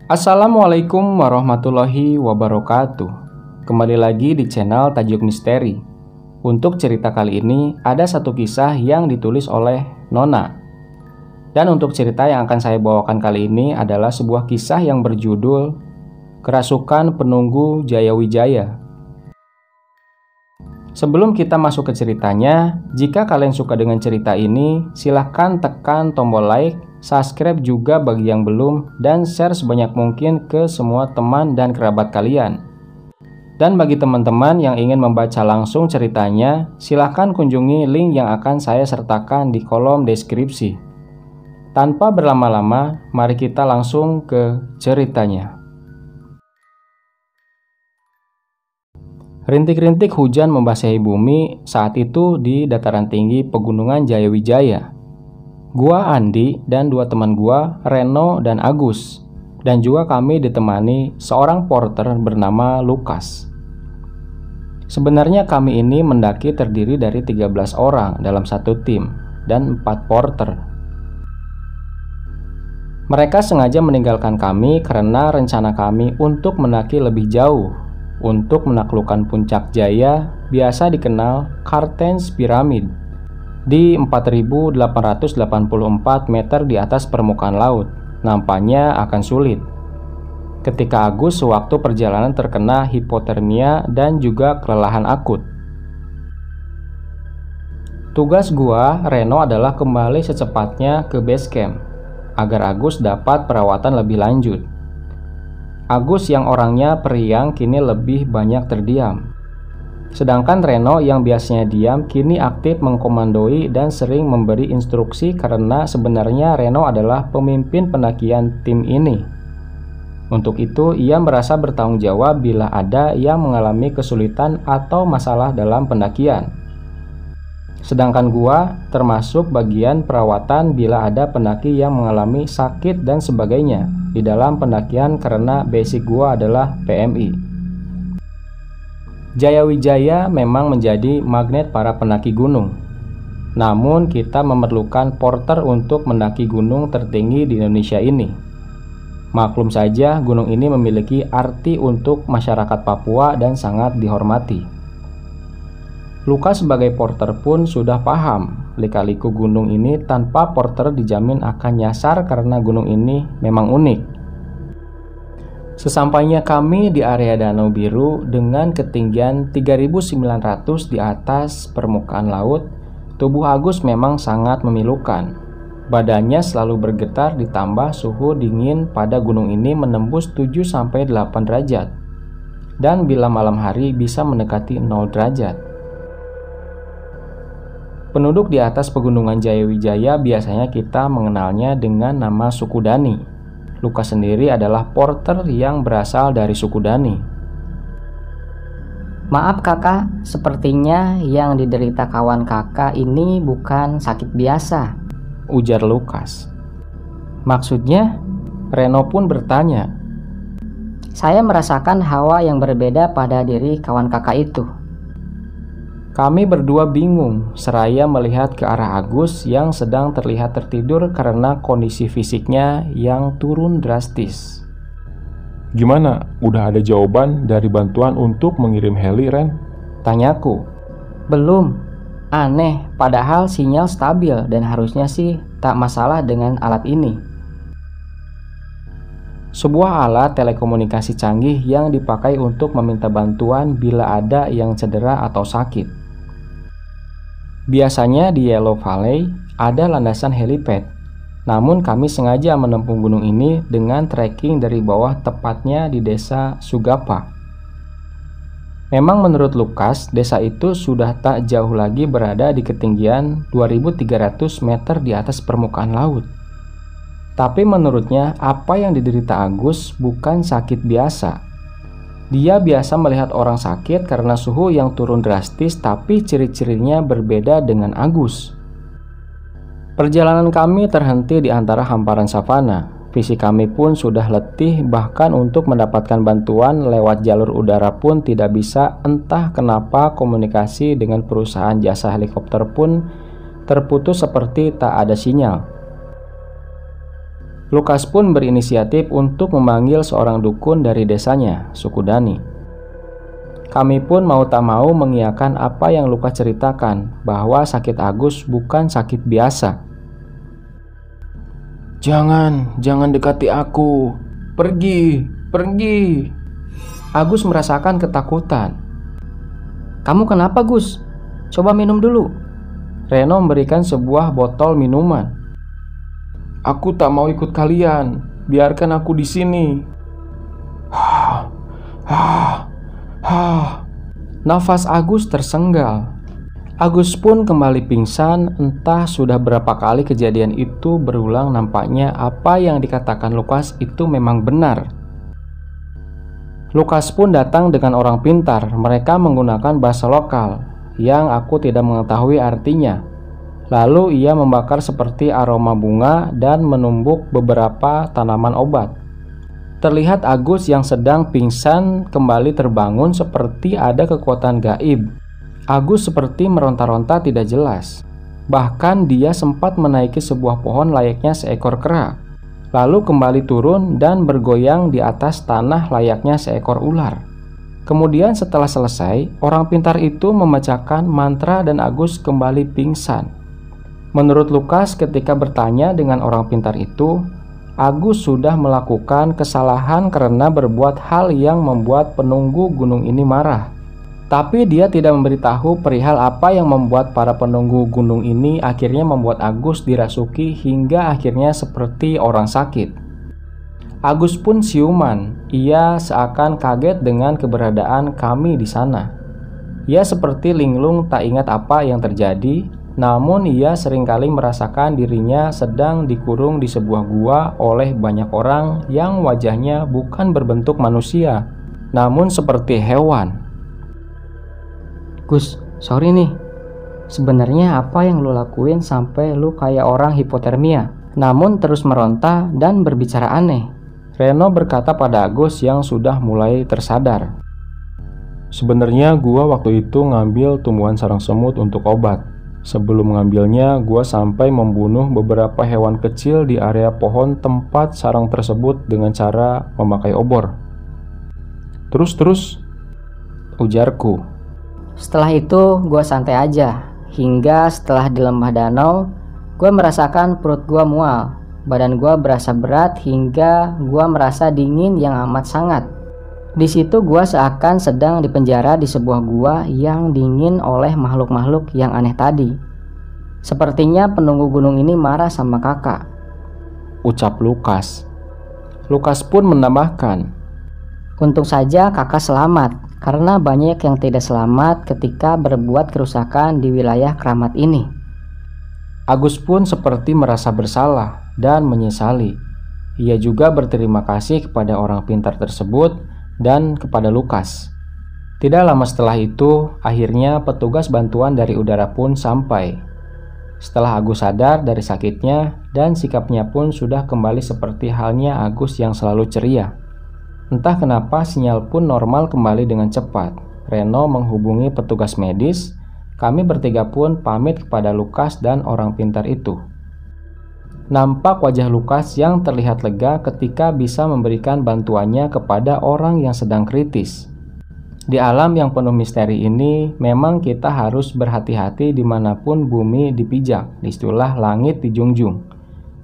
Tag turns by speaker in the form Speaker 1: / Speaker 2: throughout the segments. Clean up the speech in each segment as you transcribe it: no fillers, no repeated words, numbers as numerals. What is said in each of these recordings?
Speaker 1: Assalamualaikum warahmatullahi wabarakatuh. Kembali lagi di channel Tajuk Misteri. Untuk cerita kali ini ada satu kisah yang ditulis oleh Nona. Dan untuk cerita yang akan saya bawakan kali ini adalah sebuah kisah yang berjudul Kerasukan Penunggu Jayawijaya. Sebelum kita masuk ke ceritanya, jika kalian suka dengan cerita ini, silahkan tekan tombol like, subscribe juga bagi yang belum, dan share sebanyak mungkin ke semua teman dan kerabat kalian. Dan bagi teman-teman yang ingin membaca langsung ceritanya, silahkan kunjungi link yang akan saya sertakan di kolom deskripsi. Tanpa berlama-lama, mari kita langsung ke ceritanya. Rintik-rintik hujan membasahi bumi saat itu di dataran tinggi Pegunungan Jayawijaya. Gua Andi dan dua teman gua, Reno dan Agus, dan juga kami ditemani seorang porter bernama Lukas. Sebenarnya kami ini mendaki terdiri dari 13 orang dalam satu tim dan 4 porter. Mereka sengaja meninggalkan kami karena rencana kami untuk mendaki lebih jauh untuk menaklukkan puncak Jaya, biasa dikenal Cartens Pyramid, di 4.884 meter di atas permukaan laut. Nampaknya akan sulit. Ketika Agus sewaktu perjalanan terkena hipotermia dan juga kelelahan akut. Tugas gua, Reno, adalah kembali secepatnya ke base camp agar Agus dapat perawatan lebih lanjut. Agus yang orangnya periang kini lebih banyak terdiam. Sedangkan Reno yang biasanya diam kini aktif mengkomandoi dan sering memberi instruksi karena sebenarnya Reno adalah pemimpin pendakian tim ini. Untuk itu ia merasa bertanggung jawab bila ada yang mengalami kesulitan atau masalah dalam pendakian. Sedangkan gua termasuk bagian perawatan bila ada pendaki yang mengalami sakit dan sebagainya di dalam pendakian karena basic gua adalah PMI. Jayawijaya memang menjadi magnet para pendaki gunung. Namun kita memerlukan porter untuk mendaki gunung tertinggi di Indonesia ini. Maklum saja gunung ini memiliki arti untuk masyarakat Papua dan sangat dihormati. Lukas sebagai porter pun sudah paham lika-liku gunung ini tanpa porter dijamin akan nyasar karena gunung ini memang unik. Sesampainya kami di area Danau Biru dengan ketinggian 3.900 di atas permukaan laut, tubuh Agus memang sangat memilukan. Badannya selalu bergetar ditambah suhu dingin pada gunung ini menembus 7-8 derajat. Dan bila malam hari bisa mendekati 0 derajat. Penduduk di atas Pegunungan Jayawijaya biasanya kita mengenalnya dengan nama suku Dani. Lukas sendiri adalah porter yang berasal dari suku Dani.
Speaker 2: Maaf kakak, sepertinya yang diderita kawan kakak ini bukan sakit biasa,
Speaker 1: ujar Lukas. Maksudnya? Reno pun bertanya.
Speaker 2: Saya merasakan hawa yang berbeda pada diri kawan kakak itu.
Speaker 1: Kami berdua bingung seraya melihat ke arah Agus yang sedang terlihat tertidur karena kondisi fisiknya yang turun drastis.
Speaker 3: Gimana? Udah ada jawaban dari bantuan untuk mengirim heli, Ren?
Speaker 1: Tanyaku.
Speaker 2: Belum. Aneh, padahal sinyal stabil dan harusnya sih tak masalah dengan alat ini.
Speaker 1: Sebuah alat telekomunikasi canggih yang dipakai untuk meminta bantuan bila ada yang cedera atau sakit. Biasanya di Yellow Valley ada landasan helipad, namun kami sengaja menempuh gunung ini dengan trekking dari bawah tepatnya di desa Sugapa. Memang menurut Lukas, desa itu sudah tak jauh lagi berada di ketinggian 2.300 meter di atas permukaan laut. Tapi menurutnya apa yang diderita Agus bukan sakit biasa. Dia biasa melihat orang sakit karena suhu yang turun drastis, tapi ciri-cirinya berbeda dengan Agus. Perjalanan kami terhenti di antara hamparan savana. Fisik kami pun sudah letih, bahkan untuk mendapatkan bantuan lewat jalur udara pun tidak bisa. Entah kenapa komunikasi dengan perusahaan jasa helikopter pun terputus seperti tak ada sinyal. Lukas pun berinisiatif untuk memanggil seorang dukun dari desanya, suku Dani. Kami pun mau tak mau mengiyakan apa yang Lukas ceritakan, bahwa sakit Agus bukan sakit biasa.
Speaker 3: Jangan dekati aku. Pergi.
Speaker 1: Agus merasakan ketakutan.
Speaker 2: Kamu kenapa, Gus? Coba minum dulu.
Speaker 1: Reno memberikan sebuah botol minuman.
Speaker 3: Aku tak mau ikut kalian. Biarkan aku di sini.
Speaker 1: Nafas Agus tersenggal. Agus pun kembali pingsan. Entah sudah berapa kali kejadian itu berulang, nampaknya apa yang dikatakan Lukas itu memang benar. Lukas pun datang dengan orang pintar. Mereka menggunakan bahasa lokal yang aku tidak mengetahui artinya. Lalu ia membakar seperti aroma bunga dan menumbuk beberapa tanaman obat. Terlihat Agus yang sedang pingsan kembali terbangun seperti ada kekuatan gaib. Agus seperti meronta-ronta tidak jelas. Bahkan dia sempat menaiki sebuah pohon layaknya seekor kera, lalu kembali turun dan bergoyang di atas tanah layaknya seekor ular. Kemudian setelah selesai, orang pintar itu memecahkan mantra dan Agus kembali pingsan. Menurut Lukas, ketika bertanya dengan orang pintar itu, Agus sudah melakukan kesalahan karena berbuat hal yang membuat penunggu gunung ini marah. Tapi dia tidak memberitahu perihal apa yang membuat para penunggu gunung ini akhirnya membuat Agus dirasuki hingga akhirnya seperti orang sakit. Agus pun siuman. Ia seakan kaget dengan keberadaan kami di sana. Ia seperti linglung tak ingat apa yang terjadi. Namun ia seringkali merasakan dirinya sedang dikurung di sebuah gua oleh banyak orang yang wajahnya bukan berbentuk manusia, namun seperti hewan.
Speaker 2: Gus, sorry nih. Sebenarnya apa yang lu lakuin sampai lu kayak orang hipotermia, namun terus meronta dan berbicara aneh?
Speaker 1: Reno berkata pada Agus yang sudah mulai tersadar.
Speaker 3: Sebenarnya gua waktu itu ngambil tumbuhan sarang semut untuk obat. Sebelum mengambilnya, gua sampai membunuh beberapa hewan kecil di area pohon tempat sarang tersebut dengan cara memakai obor. Terus, ujarku.
Speaker 2: Setelah itu, gua santai aja. Hingga setelah di lembah danau, gua merasakan perut gua mual. Badan gua berasa berat hingga gua merasa dingin yang amat sangat. Di situ gua seakan sedang dipenjara di sebuah gua yang dingin oleh makhluk-makhluk yang aneh tadi. Sepertinya penunggu gunung ini marah sama kakak,
Speaker 1: ucap Lukas. Lukas pun menambahkan,
Speaker 2: untung saja kakak selamat, karena banyak yang tidak selamat ketika berbuat kerusakan di wilayah keramat ini.
Speaker 1: Agus pun seperti merasa bersalah dan menyesali. Ia juga berterima kasih kepada orang pintar tersebut dan kepada Lukas. Tidak lama setelah itu, akhirnya petugas bantuan dari udara pun sampai. Setelah Agus sadar dari sakitnya dan sikapnya pun sudah kembali seperti halnya Agus yang selalu ceria. Entah kenapa sinyal pun normal kembali dengan cepat. Reno menghubungi petugas medis. Kami bertiga pun pamit kepada Lukas dan orang pintar itu. Nampak wajah Lukas yang terlihat lega ketika bisa memberikan bantuannya kepada orang yang sedang kritis. Di alam yang penuh misteri ini, memang kita harus berhati-hati dimanapun bumi dipijak, disitulah langit dijunjung.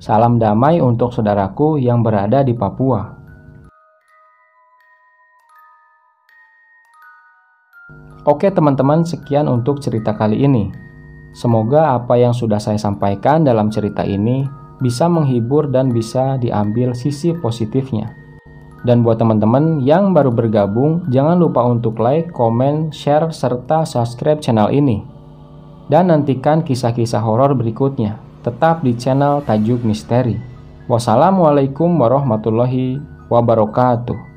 Speaker 1: Salam damai untuk saudaraku yang berada di Papua. Oke teman-teman, sekian untuk cerita kali ini. Semoga apa yang sudah saya sampaikan dalam cerita ini bisa menghibur dan bisa diambil sisi positifnya. Dan buat teman-teman yang baru bergabung, jangan lupa untuk like, komen, share, serta subscribe channel ini. Dan nantikan kisah-kisah horor berikutnya, tetap di channel Tajuk Misteri. Wassalamualaikum warahmatullahi wabarakatuh.